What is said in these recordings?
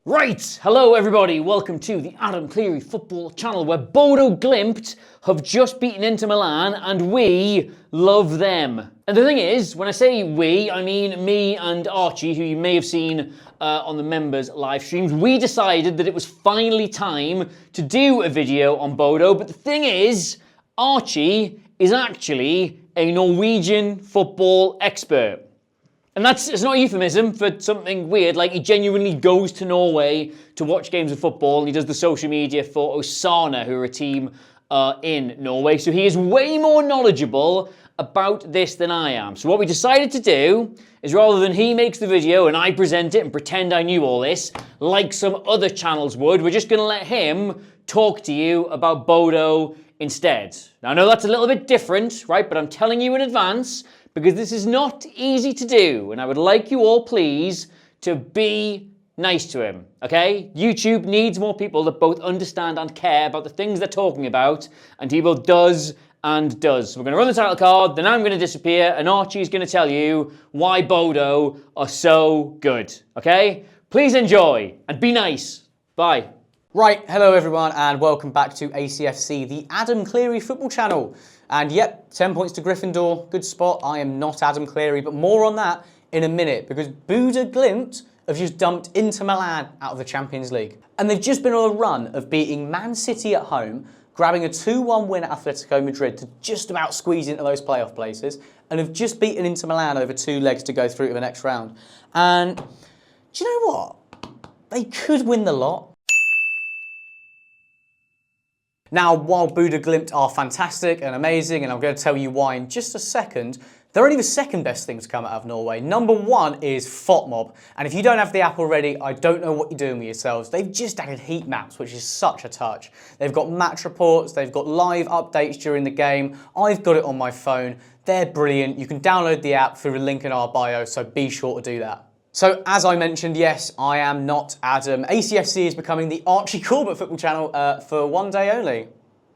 Right, hello everybody, welcome to the Adam Clery football channel where Bodo Glimt have just beaten Inter Milan and we love them. And the thing is, when I say we, I mean me and Archie, who you may have seen on the members live streams. We decided that it was finally time to do a video on Bodo, but the thing is, Archie is actually a Norwegian football expert. And it's not a euphemism for something weird, like he genuinely goes to Norway to watch games of football and he does the social media for Osana, who are a team in Norway. So he is way more knowledgeable about this than I am. So what we decided to do is, rather than he makes the video and I present it and pretend I knew all this, like some other channels would, we're just going to let him talk to you about Bodo instead. Now I know that's a little bit different, right? But I'm telling you in advance, because this is not easy to do, and I would like you all, please, to be nice to him, okay? YouTube needs more people that both understand and care about the things they're talking about, and he both does and does. So we're going to run the title card, then I'm going to disappear, and Archie's going to tell you why Bodo are so good, okay? Please enjoy, and be nice. Bye. Right, hello everyone, and welcome back to ACFC, the Adam Clery football channel. And yep, 10 points to Gryffindor, good spot. I am not Adam Clery, but more on that in a minute, because Bodo Glimt have just dumped Inter Milan out of the Champions League. And they've just been on a run of beating Man City at home, grabbing a 2-1 win at Atletico Madrid to just about squeeze into those playoff places, and have just beaten Inter Milan over 2 legs to go through to the next round. And do you know what? They could win the lot. Now, while Bodo Glimt are fantastic and amazing, and I'm going to tell you why in just a second, they're only the second best thing to come out of Norway. Number one is FOTMob, and if you don't have the app already, I don't know what you're doing with yourselves. They've just added heat maps, which is such a touch. They've got match reports, they've got live updates during the game. I've got it on my phone. They're brilliant. You can download the app through the link in our bio, so be sure to do that. So, as I mentioned, yes, I am not Adam. ACFC is becoming the Archie Corbett football channel for one day only.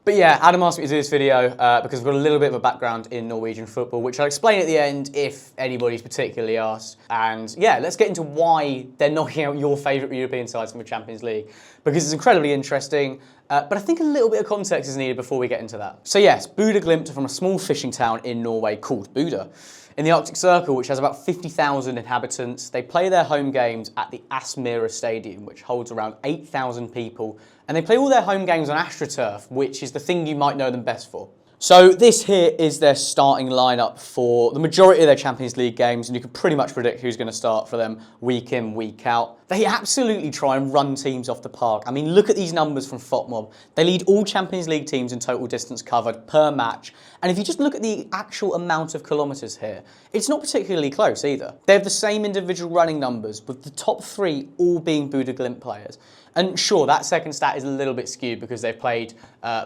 But yeah, Adam asked me to do this video because I've got a little bit of a background in Norwegian football, which I'll explain at the end if anybody's particularly asked. And yeah, let's get into why they're knocking out your favourite European sides from the Champions League, because it's incredibly interesting. But I think a little bit of context is needed before we get into that. So yes, Bodo Glimt are from a small fishing town in Norway called Bodø, in the Arctic Circle, which has about 50,000 inhabitants. They play their home games at the Aspmyra Stadium, which holds around 8,000 people. And they play all their home games on AstroTurf, which is the thing you might know them best for. So this here is their starting lineup for the majority of their Champions League games, and you can pretty much predict who's going to start for them week in, week out. They absolutely try and run teams off the park. I mean, look at these numbers from FOTMob. They lead all Champions League teams in total distance covered per match. And if you just look at the actual amount of kilometres here, it's not particularly close either. They have the same individual running numbers, with the top 3 all being Bodo Glimt players. And sure, that second stat is a little bit skewed because they've played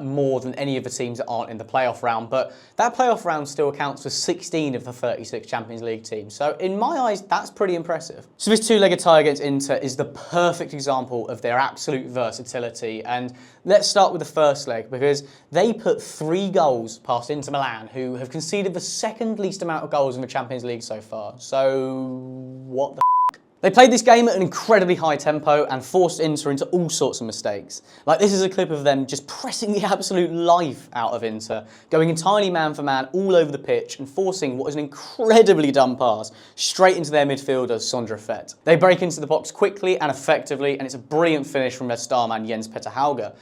more than any of the teams that aren't in the playoff round, but that playoff round still accounts for 16 of the 36 Champions League teams. So in my eyes, that's pretty impressive. So this 2-legged tie against Inter is the perfect example of their absolute versatility. And let's start with the first leg, because they put 3 goals past Inter Milan, who have conceded the second least amount of goals in the Champions League so far. So what the They played this game at an incredibly high tempo and forced Inter into all sorts of mistakes. Like, this is a clip of them just pressing the absolute life out of Inter, going entirely man for man all over the pitch and forcing what is an incredibly dumb pass straight into their midfielder, Sondre Fett. They break into the box quickly and effectively, and it's a brilliant finish from their star man, Jens Petter Hauge.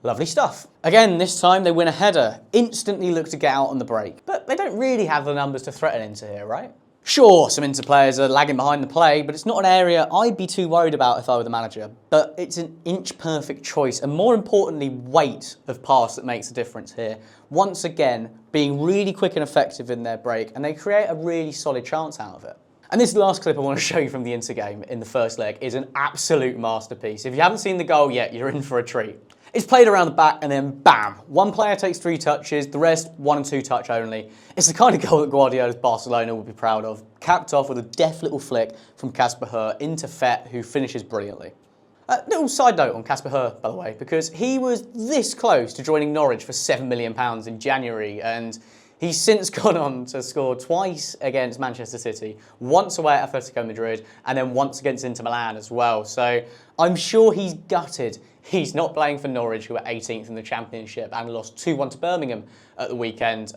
Lovely stuff. Again, this time they win a header, instantly look to get out on the break. But they don't really have the numbers to threaten Inter here, right? Sure, some Inter players are lagging behind the play, but it's not an area I'd be too worried about if I were the manager. But it's an inch-perfect choice, and more importantly, weight of pass that makes a difference here. Once again, being really quick and effective in their break, and they create a really solid chance out of it. And this last clip I want to show you from the Inter game in the first leg is an absolute masterpiece. If you haven't seen the goal yet, you're in for a treat. It's played around the back and then bam, one player takes 3 touches, the rest 1 and 2 touch only. It's the kind of goal that Guardiola's Barcelona would be proud of, capped off with a deft little flick from Kasper Høj into Fett, who finishes brilliantly. Little side note on Kasper Høj, by the way, because he was this close to joining Norwich for £7 million in January, and He's since gone on to score twice against Manchester City, once away at Atletico Madrid, and then once against Inter Milan as well. So I'm sure he's gutted he's not playing for Norwich, who are 18th in the Championship and lost 2-1 to Birmingham at the weekend.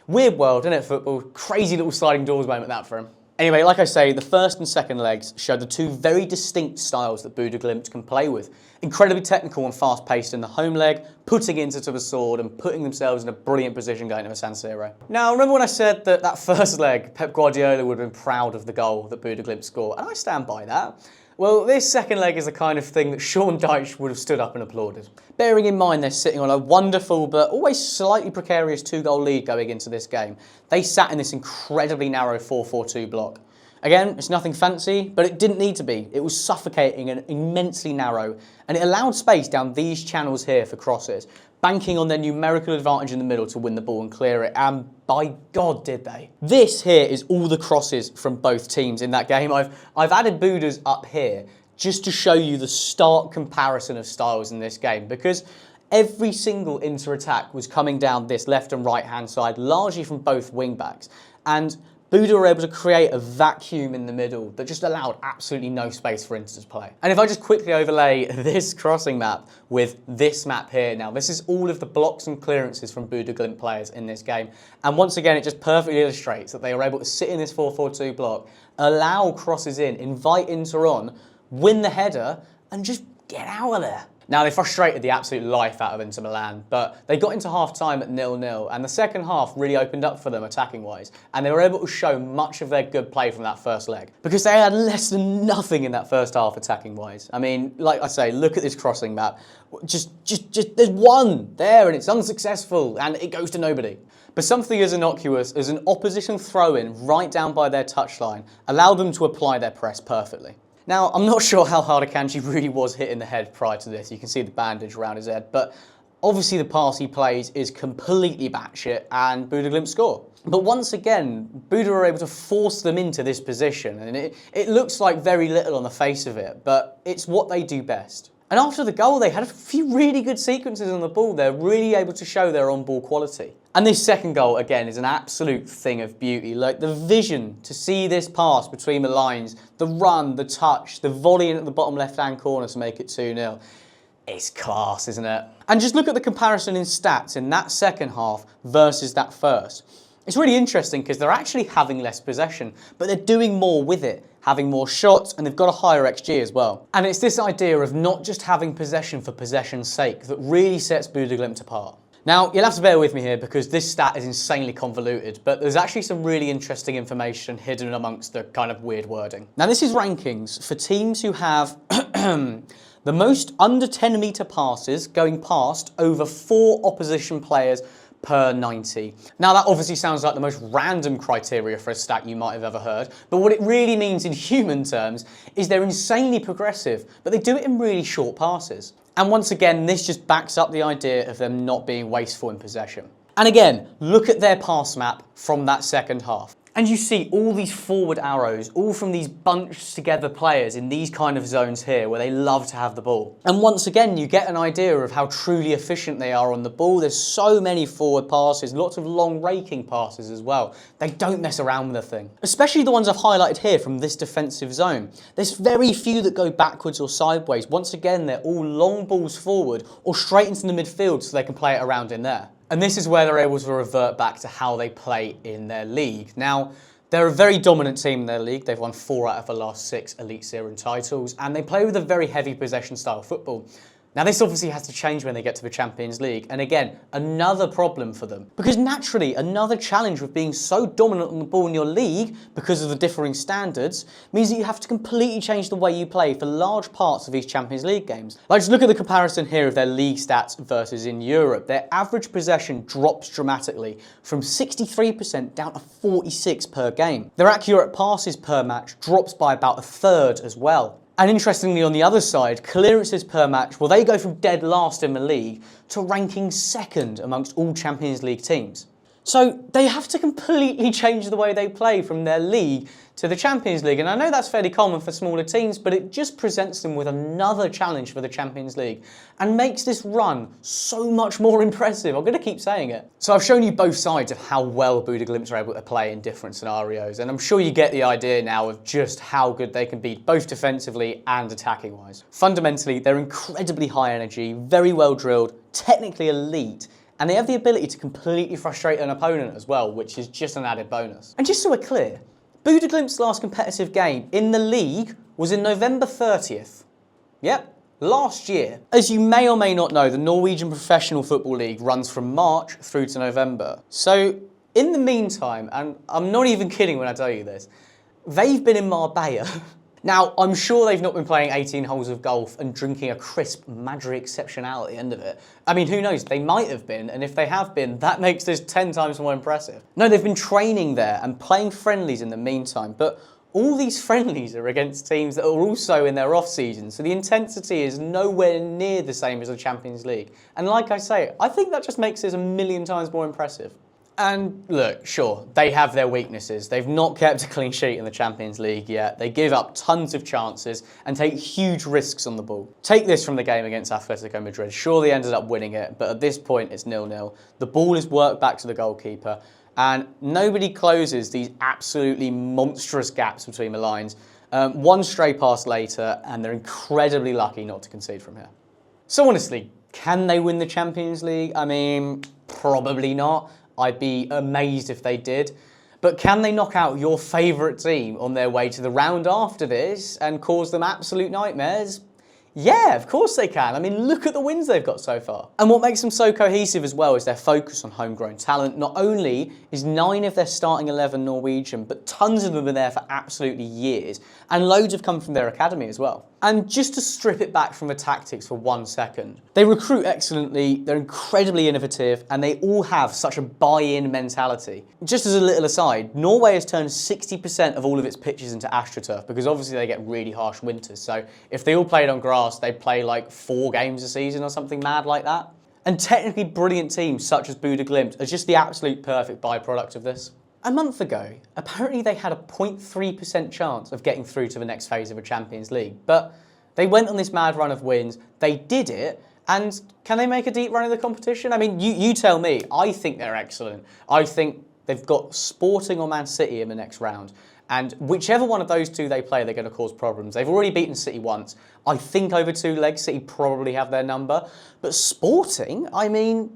Weird world, isn't it, football? Crazy little sliding doors moment that for him. Anyway, like I say, the first and second legs showed the two very distinct styles that Bodo Glimt can play with. Incredibly technical and fast-paced in the home leg, putting it into the sword and putting themselves in a brilliant position going to the San Siro. Now, remember when I said that first leg, Pep Guardiola would have been proud of the goal that Bodo Glimt scored, and I stand by that. Well, this second leg is the kind of thing that Sean Dyche would have stood up and applauded. Bearing in mind they're sitting on a wonderful but always slightly precarious 2-goal lead going into this game, they sat in this incredibly narrow 4-4-2 block. Again, it's nothing fancy, but it didn't need to be. It was suffocating and immensely narrow, and it allowed space down these channels here for crosses, banking on their numerical advantage in the middle to win the ball and clear it, and by God did they. This here is all the crosses from both teams in that game. I've added Bodo's up here just to show you the stark comparison of styles in this game, because every single inter-attack was coming down this left and right hand side, largely from both wing-backs, and Bodo were able to create a vacuum in the middle that just allowed absolutely no space for Inter to play. And if I just quickly overlay this crossing map with this map here, now this is all of the blocks and clearances from Bodo Glimt players in this game. And once again, it just perfectly illustrates that they were able to sit in this 4-4-2 block, allow crosses in, invite Inter on, win the header, and just get out of there. Now, they frustrated the absolute life out of Inter Milan, but they got into half-time at 0-0, and the second half really opened up for them attacking-wise, and they were able to show much of their good play from that first leg, because they had less than nothing in that first half attacking-wise. I mean, like I say, look at this crossing map. Just there's one there, and it's unsuccessful, and it goes to nobody. But something as innocuous as an opposition throw-in right down by their touchline allowed them to apply their press perfectly. Now, I'm not sure how hard Akanji really was hit in the head prior to this. You can see the bandage around his head, but obviously the pass he plays is completely batshit and Bodo Glimt score. But once again, Bodo are able to force them into this position, and it looks like very little on the face of it, but it's what they do best. And after the goal, they had a few really good sequences on the ball. They're really able to show their on-ball quality. And this second goal, again, is an absolute thing of beauty. Like, the vision to see this pass between the lines, the run, the touch, the volley in at the bottom left-hand corner to make it 2-0. It's class, isn't it? And just look at the comparison in stats in that second half versus that first. It's really interesting because they're actually having less possession, but they're doing more with it, having more shots, and they've got a higher XG as well. And it's this idea of not just having possession for possession's sake that really sets Bodo Glimt apart. Now, you'll have to bear with me here because this stat is insanely convoluted, but there's actually some really interesting information hidden amongst the kind of weird wording. Now, this is rankings for teams who have the most under 10-metre passes going past over 4 opposition players per 90. Now, that obviously sounds like the most random criteria for a stat you might have ever heard, but what it really means in human terms is they're insanely progressive, but they do it in really short passes. And once again, this just backs up the idea of them not being wasteful in possession. And again, look at their pass map from that second half. And you see all these forward arrows, all from these bunched together players in these kind of zones here where they love to have the ball. And once again, you get an idea of how truly efficient they are on the ball. There's so many forward passes, lots of long raking passes as well. They don't mess around with the thing. Especially the ones I've highlighted here from this defensive zone. There's very few that go backwards or sideways. Once again, they're all long balls forward or straight into the midfield so they can play it around in there. And this is where they're able to revert back to how they play in their league. Now, they're a very dominant team in their league. They've won 4 out of the last 6 Elite Series titles, and they play with a very heavy possession style football. Now, this obviously has to change when they get to the Champions League, and again, another problem for them. Because naturally, another challenge with being so dominant on the ball in your league, because of the differing standards, means that you have to completely change the way you play for large parts of these Champions League games. Like, just look at the comparison here of their league stats versus in Europe. Their average possession drops dramatically, from 63% down to 46% per game. Their accurate passes per match drops by about 1/3 as well. And interestingly, on the other side, clearances per match, well, they go from dead last in the league to ranking 2nd amongst all Champions League teams. So they have to completely change the way they play from their league to the Champions League. And I know that's fairly common for smaller teams, but it just presents them with another challenge for the Champions League and makes this run so much more impressive. I'm going to keep saying it. So I've shown you both sides of how well Bodo Glimt are able to play in different scenarios. And I'm sure you get the idea now of just how good they can be, both defensively and attacking wise. Fundamentally, they're incredibly high energy, very well drilled, technically elite, and they have the ability to completely frustrate an opponent as well, which is just an added bonus. And just so we're clear, Bodo Glimt's last competitive game in the league was in November 30th. Yep, last year. As you may or may not know, the Norwegian Professional Football League runs from March through to November. So in the meantime, and I'm not even kidding when I tell you this, they've been in Marbella. Now, I'm sure they've not been playing 18 holes of golf and drinking a crisp Madrid exceptional at the end of it. I mean, who knows? They might have been, and if they have been, that makes this 10 times more impressive. No, they've been training there and playing friendlies in the meantime, but all these friendlies are against teams that are also in their off-season, so the intensity is nowhere near the same as the Champions League. And like I say, I think that just makes this a million times more impressive. And look, sure, they have their weaknesses. They've not kept a clean sheet in the Champions League yet. They give up tons of chances and take huge risks on the ball. Take this from the game against Atletico Madrid. Sure, they ended up winning it, but at this point it's 0-0. The ball is worked back to the goalkeeper, and nobody closes these absolutely monstrous gaps between the lines. One stray pass later, and they're incredibly lucky not to concede from here. So honestly, can they win the Champions League? I mean, probably not. I'd be amazed if they did. But can they knock out your favourite team on their way to the round after this and cause them absolute nightmares? Yeah, of course they can. I mean, look at the wins they've got so far. And what makes them so cohesive as well is their focus on homegrown talent. Not only is 9 of their starting 11 Norwegian, but tons of them are there for absolutely years. And loads have come from their academy as well. And just to strip it back from the tactics for 1 second, they recruit excellently, they're incredibly innovative, and they all have such a buy-in mentality. Just as a little aside, Norway has turned 60% of all of its pitches into AstroTurf because obviously they get really harsh winters. So if they all played on grass, they'd play like 4 games a season or something mad like that. And technically brilliant teams such as Bodo Glimt are just the absolute perfect byproduct of this. A month ago, apparently they had a 0.3% chance of getting through to the next phase of a Champions League, but they went on this mad run of wins, they did it, and can they make a deep run of the competition? I mean, you tell me. I think they're excellent. I think they've got Sporting or Man City in the next round, and whichever one of those two they play, they're going to cause problems. They've already beaten City once. I think over 2 legs, City probably have their number, but Sporting, I mean,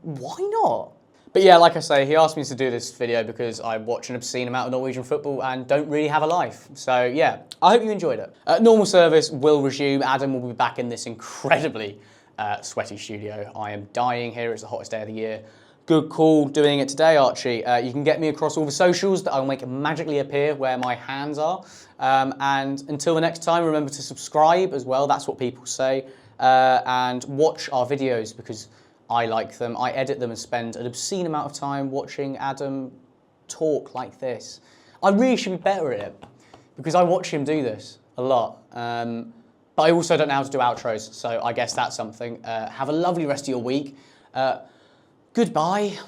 why not? But yeah, like I say, he asked me to do this video because I watch an obscene amount of Norwegian football and don't really have a life. So yeah, I hope you enjoyed it. Normal service will resume. Adam will be back in this incredibly sweaty studio. I am dying here. It's the hottest day of the year. Good call doing it today, Archie. You can get me across all the socials that I'll make magically appear where my hands are. And until the next time, remember to subscribe as well. That's what people say. And watch our videos because I like them. I edit them and spend an obscene amount of time watching Adam talk like this. I really should be better at it because I watch him do this a lot. But I also don't know how to do outros, so I guess that's something. Have a lovely rest of your week. Goodbye.